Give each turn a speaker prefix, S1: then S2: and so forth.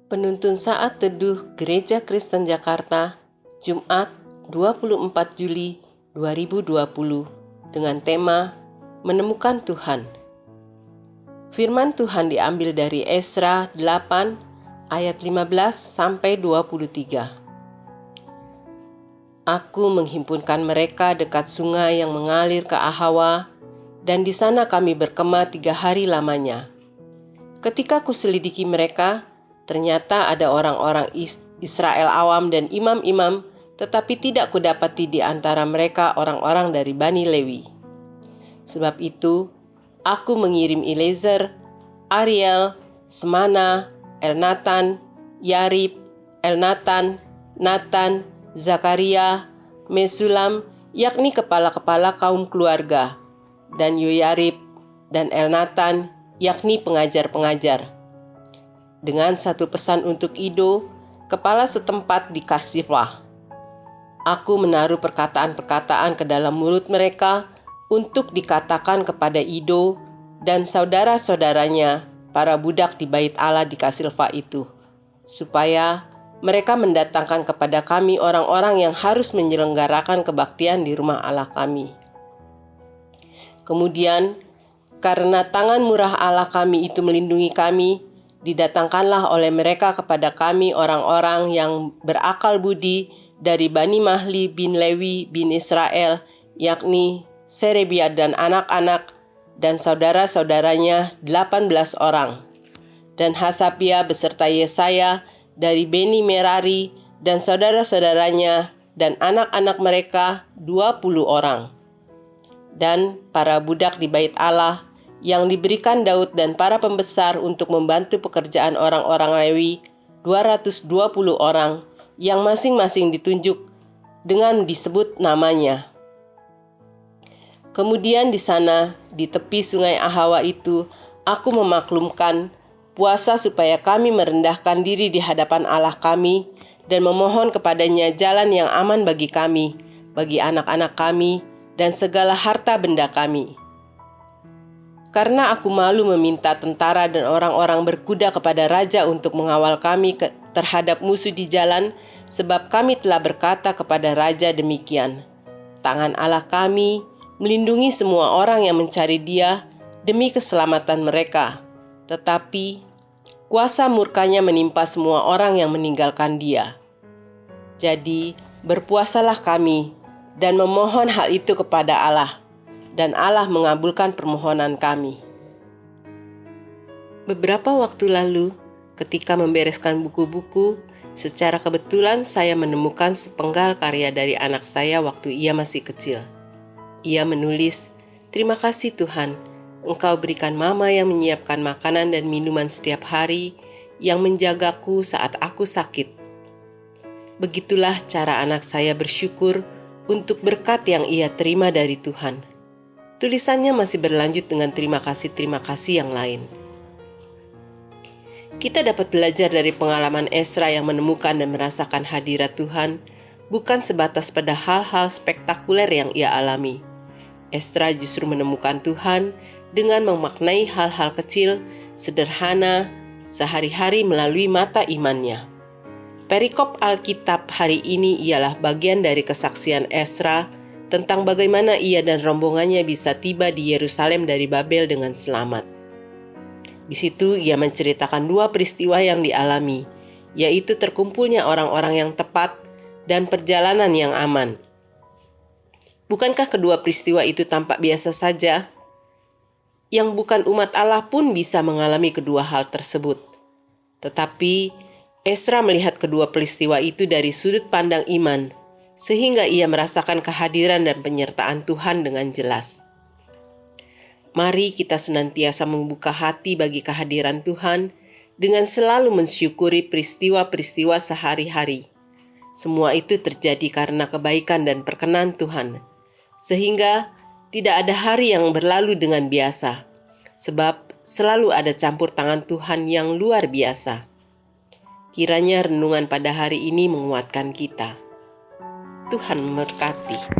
S1: Penuntun Saat Teduh Gereja Kristen Jakarta, Jumat 24 Juli 2020 dengan tema Menemukan Tuhan. Firman Tuhan diambil dari Esra 8 ayat 15 sampai 23. Aku menghimpunkan mereka dekat sungai yang mengalir ke Ahawa, dan di sana kami berkemah 3 hari lamanya. Ketika kuselidiki mereka, ternyata ada orang-orang Israel awam dan imam-imam, tetapi tidak kudapati di antara mereka orang-orang dari Bani Lewi. Sebab itu, aku mengirim Eliezer, Ariel, Semana, Elnatan, Yarib, Elnatan, Natan, Zakaria, Mesulam, yakni kepala-kepala kaum keluarga, dan Yoyarib dan Elnatan, yakni pengajar-pengajar. Dengan satu pesan untuk Ido, kepala setempat di Kasiflah. Aku menaruh perkataan-perkataan ke dalam mulut mereka untuk dikatakan kepada Ido dan saudara-saudaranya, para budak di bait Allah di Kasiflah itu, supaya mereka mendatangkan kepada kami orang-orang yang harus menyelenggarakan kebaktian di rumah Allah kami. Kemudian, karena tangan murah Allah kami itu melindungi kami, didatangkanlah oleh mereka kepada kami orang-orang yang berakal budi dari Bani Mahli bin Lewi bin Israel, yakni Serebia dan anak-anak dan saudara-saudaranya 18 orang, dan Hasapia beserta Yesaya dari Beni Merari dan saudara-saudaranya dan anak-anak mereka 20 orang, dan para budak di bait Allah yang diberikan Daud dan para pembesar untuk membantu pekerjaan orang-orang Lewi, 220 orang yang masing-masing ditunjuk dengan disebut namanya. Kemudian di sana, di tepi sungai Ahawa itu, aku memaklumkan puasa supaya kami merendahkan diri di hadapan Allah kami dan memohon kepadanya jalan yang aman bagi kami, bagi anak-anak kami, dan segala harta benda kami. Karena aku malu meminta tentara dan orang-orang berkuda kepada raja untuk mengawal kami terhadap musuh di jalan, sebab kami telah berkata kepada raja demikian, tangan Allah kami melindungi semua orang yang mencari Dia demi keselamatan mereka, tetapi kuasa murkanya menimpa semua orang yang meninggalkan Dia. Jadi berpuasalah kami dan memohon hal itu kepada Allah, dan Allah mengabulkan permohonan kami. Beberapa waktu lalu, ketika membereskan buku-buku, secara kebetulan saya menemukan sepenggal karya dari anak saya waktu ia masih kecil. Ia menulis, "Terima kasih Tuhan, Engkau berikan mama yang menyiapkan makanan dan minuman setiap hari, yang menjagaku saat aku sakit." Begitulah cara anak saya bersyukur untuk berkat yang ia terima dari Tuhan. Tulisannya masih berlanjut dengan terima kasih yang lain. Kita dapat belajar dari pengalaman Esra yang menemukan dan merasakan hadirat Tuhan, bukan sebatas pada hal-hal spektakuler yang ia alami. Esra justru menemukan Tuhan dengan memaknai hal-hal kecil, sederhana, sehari-hari melalui mata imannya. Perikop Alkitab hari ini ialah bagian dari kesaksian Esra tentang bagaimana ia dan rombongannya bisa tiba di Yerusalem dari Babel dengan selamat. Di situ ia menceritakan 2 peristiwa yang dialami, yaitu terkumpulnya orang-orang yang tepat dan perjalanan yang aman. Bukankah kedua peristiwa itu tampak biasa saja? Yang bukan umat Allah pun bisa mengalami kedua hal tersebut. Tetapi Esra melihat kedua peristiwa itu dari sudut pandang iman, sehingga ia merasakan kehadiran dan penyertaan Tuhan dengan jelas. Mari kita senantiasa membuka hati bagi kehadiran Tuhan dengan selalu mensyukuri peristiwa-peristiwa sehari-hari. Semua itu terjadi karena kebaikan dan perkenan Tuhan, sehingga tidak ada hari yang berlalu dengan biasa, sebab selalu ada campur tangan Tuhan yang luar biasa. Kiranya renungan pada hari ini menguatkan kita. Tuhan memberkati.